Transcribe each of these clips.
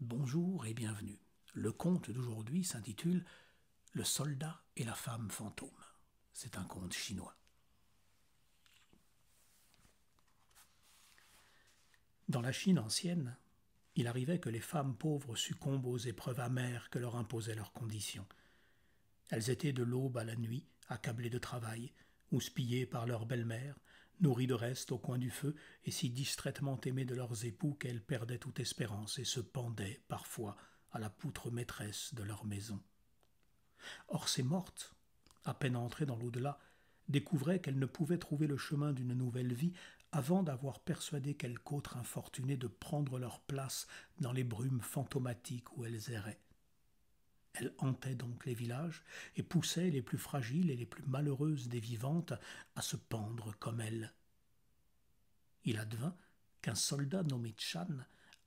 Bonjour et bienvenue. Le conte d'aujourd'hui s'intitule Le soldat et la femme fantôme. C'est un conte chinois. Dans la Chine ancienne, il arrivait que les femmes pauvres succombent aux épreuves amères que leur imposaient leurs conditions. Elles étaient de l'aube à la nuit, accablées de travail, houspillées par leur belle-mère, nourries de restes au coin du feu et si distraitement aimées de leurs époux qu'elles perdaient toute espérance et se pendaient, parfois, à la poutre maîtresse de leur maison. Or ces mortes, à peine entrées dans l'au-delà, découvraient qu'elles ne pouvaient trouver le chemin d'une nouvelle vie avant d'avoir persuadé quelque autre infortuné de prendre leur place dans les brumes fantomatiques où elles erraient. Elles hantaient donc les villages et poussaient les plus fragiles et les plus malheureuses des vivantes à se pendre comme elles. Il advint qu'un soldat nommé Chan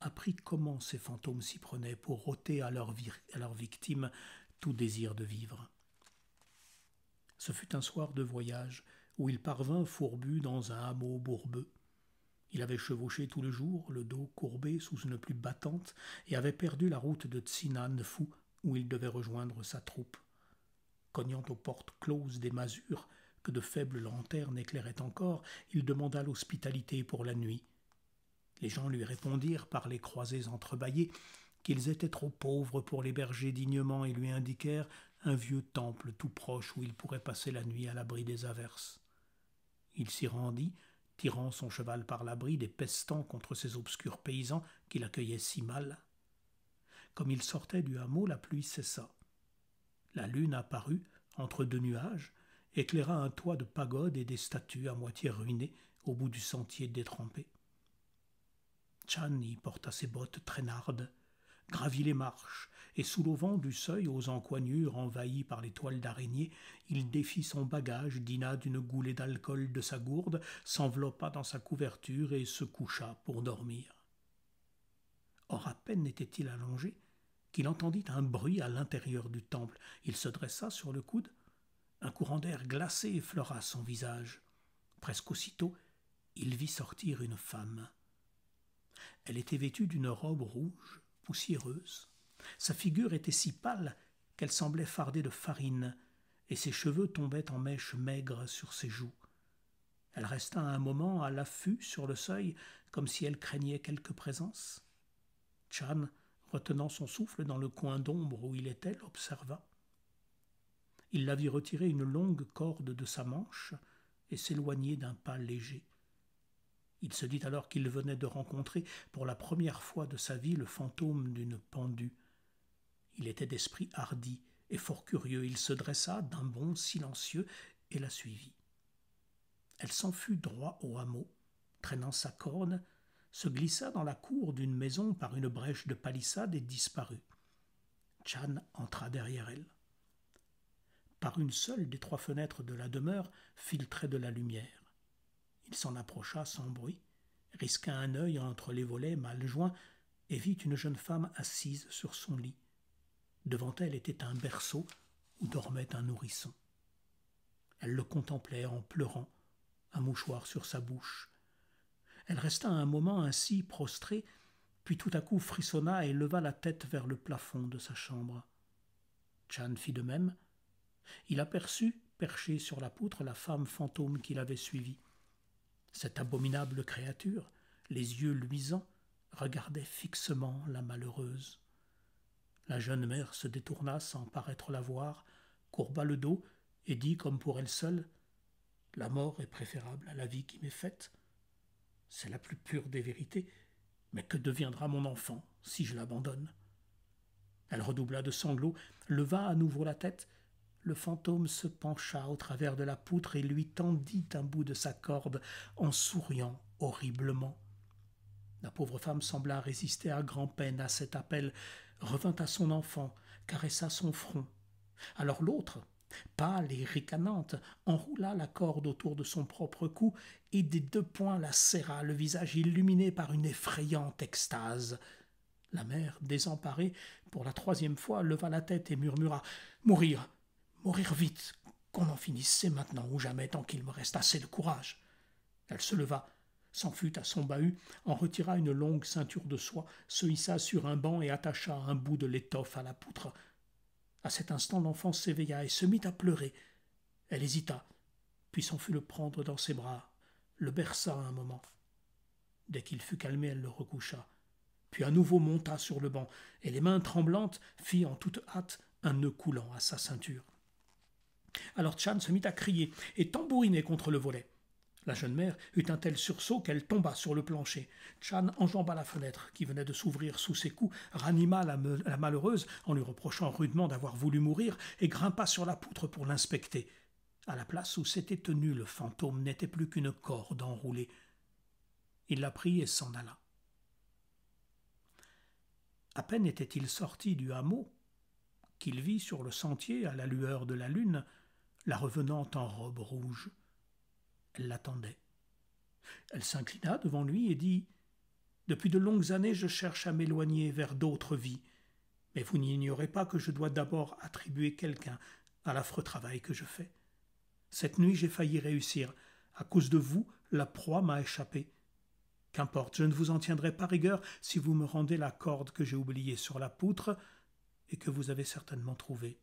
apprit comment ces fantômes s'y prenaient pour ôter à leurs victimes tout désir de vivre. Ce fut un soir de voyage où il parvint fourbu dans un hameau bourbeux. Il avait chevauché tout le jour, le dos courbé sous une pluie battante, et avait perdu la route de Tsinan-Fu, où il devait rejoindre sa troupe. Cognant aux portes closes des masures, que de faibles lanternes éclairaient encore, il demanda l'hospitalité pour la nuit. Les gens lui répondirent par les croisées entrebâillées qu'ils étaient trop pauvres pour l'héberger dignement et lui indiquèrent un vieux temple tout proche où il pourrait passer la nuit à l'abri des averses. Il s'y rendit, tirant son cheval par la bride et pestant contre ces obscurs paysans qui l'accueillaient si mal. Comme il sortait du hameau, la pluie cessa. La lune apparut, entre deux nuages, éclaira un toit de pagode et des statues à moitié ruinées au bout du sentier détrempé. Chan y porta ses bottes traînardes, gravit les marches, et sous l'auvent du seuil aux encoignures envahies par les toiles d'araignée, il défit son bagage, dîna d'une goulée d'alcool de sa gourde, s'enveloppa dans sa couverture et se coucha pour dormir. Or à peine était-il allongé qu'il entendit un bruit à l'intérieur du temple. Il se dressa sur le coude. Un courant d'air glacé effleura son visage. Presque aussitôt, il vit sortir une femme. Elle était vêtue d'une robe rouge, poussiéreuse. Sa figure était si pâle qu'elle semblait fardée de farine, et ses cheveux tombaient en mèches maigres sur ses joues. Elle resta un moment à l'affût sur le seuil, comme si elle craignait quelque présence. Chan, retenant son souffle dans le coin d'ombre où il était, l'observa. Il la vit retirer une longue corde de sa manche et s'éloigner d'un pas léger. Il se dit alors qu'il venait de rencontrer pour la première fois de sa vie le fantôme d'une pendue. Il était d'esprit hardi et fort curieux. Il se dressa d'un bond silencieux et la suivit. Elle s'enfuit droit au hameau, traînant sa corde, se glissa dans la cour d'une maison par une brèche de palissade et disparut. Chan entra derrière elle. Par une seule des trois fenêtres de la demeure filtrait de la lumière. Il s'en approcha sans bruit, risqua un œil entre les volets mal joints et vit une jeune femme assise sur son lit. Devant elle était un berceau où dormait un nourrisson. Elle le contemplait en pleurant, un mouchoir sur sa bouche. Elle resta un moment ainsi prostrée, puis tout à coup frissonna et leva la tête vers le plafond de sa chambre. Chan fit de même. Il aperçut, perchée sur la poutre, la femme fantôme qui l'avait suivi. Cette abominable créature, les yeux luisants, regardait fixement la malheureuse. La jeune mère se détourna sans paraître la voir, courba le dos et dit comme pour elle seule « La mort est préférable à la vie qui m'est faite. C'est la plus pure des vérités, mais que deviendra mon enfant si je l'abandonne ?» Elle redoubla de sanglots, leva à nouveau la tête. Le fantôme se pencha au travers de la poutre et lui tendit un bout de sa corde en souriant horriblement. La pauvre femme sembla résister à grand-peine à cet appel, revint à son enfant, caressa son front. Alors l'autre, pâle et ricanante, enroula la corde autour de son propre cou et des deux poings la serra, le visage illuminé par une effrayante extase. La mère, désemparée, pour la troisième fois, leva la tête et murmura « Mourir, mourir vite, qu'on en finisse, c'est maintenant ou jamais, tant qu'il me reste assez de courage. » Elle se leva, s'en fut à son bahut, en retira une longue ceinture de soie, se hissa sur un banc et attacha un bout de l'étoffe à la poutre. À cet instant, l'enfant s'éveilla et se mit à pleurer. Elle hésita, puis s'en fut le prendre dans ses bras, le berça un moment. Dès qu'il fut calmé, elle le recoucha, puis à nouveau monta sur le banc, et les mains tremblantes fit en toute hâte un nœud coulant à sa ceinture. Alors Chan se mit à crier et tambouriner contre le volet. La jeune mère eut un tel sursaut qu'elle tomba sur le plancher. Chan enjamba la fenêtre qui venait de s'ouvrir sous ses coups, ranima la malheureuse en lui reprochant rudement d'avoir voulu mourir et grimpa sur la poutre pour l'inspecter. À la place où s'était tenu le fantôme n'était plus qu'une corde enroulée. Il la prit et s'en alla. À peine était-il sorti du hameau qu'il vit sur le sentier, à la lueur de la lune, la revenante en robe rouge. Elle l'attendait. Elle s'inclina devant lui et dit « Depuis de longues années, je cherche à m'éloigner vers d'autres vies, mais vous n'ignorez pas que je dois d'abord attribuer quelqu'un à l'affreux travail que je fais. Cette nuit, j'ai failli réussir. À cause de vous, la proie m'a échappé. Qu'importe, je ne vous en tiendrai pas rigueur si vous me rendez la corde que j'ai oubliée sur la poutre et que vous avez certainement trouvée. »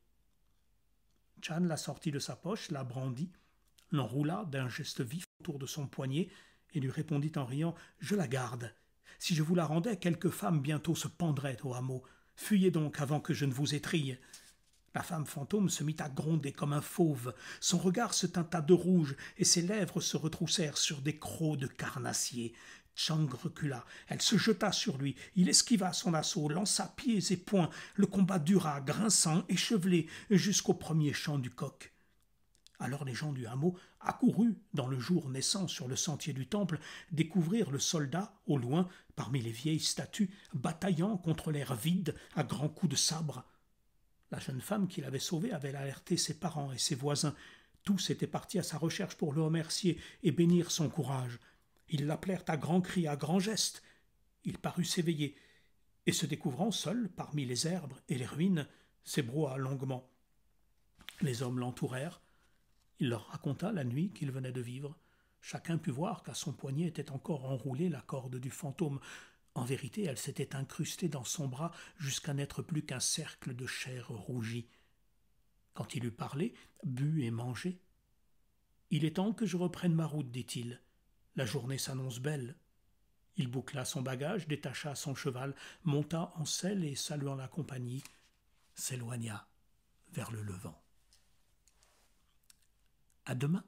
Chan la sortit de sa poche, la brandit, l'enroula d'un geste vif autour de son poignet et lui répondit en riant « Je la garde. Si je vous la rendais, quelques femmes bientôt se pendraient au hameau. Fuyez donc avant que je ne vous étrille. » La femme fantôme se mit à gronder comme un fauve. Son regard se teinta de rouge et ses lèvres se retroussèrent sur des crocs de carnassier. Chang recula. Elle se jeta sur lui. Il esquiva son assaut, lança pieds et poings. Le combat dura, grinçant, échevelé, jusqu'au premier chant du coq. Alors les gens du hameau, accourus dans le jour naissant sur le sentier du temple, découvrirent le soldat, au loin, parmi les vieilles statues, bataillant contre l'air vide à grands coups de sabre. La jeune femme qui l'avait sauvé avait alerté ses parents et ses voisins. Tous étaient partis à sa recherche pour le remercier et bénir son courage. Ils l'appelèrent à grands cris, à grands gestes. Il parut s'éveiller, et se découvrant seul parmi les herbes et les ruines, s'ébroua longuement. Les hommes l'entourèrent. Il leur raconta la nuit qu'il venait de vivre. Chacun put voir qu'à son poignet était encore enroulée la corde du fantôme. En vérité, elle s'était incrustée dans son bras jusqu'à n'être plus qu'un cercle de chair rougie. Quand il eut parlé, bu et mangé, « Il est temps que je reprenne ma route, dit-il. La journée s'annonce belle. » Il boucla son bagage, détacha son cheval, monta en selle et, saluant la compagnie, s'éloigna vers le levant. À demain.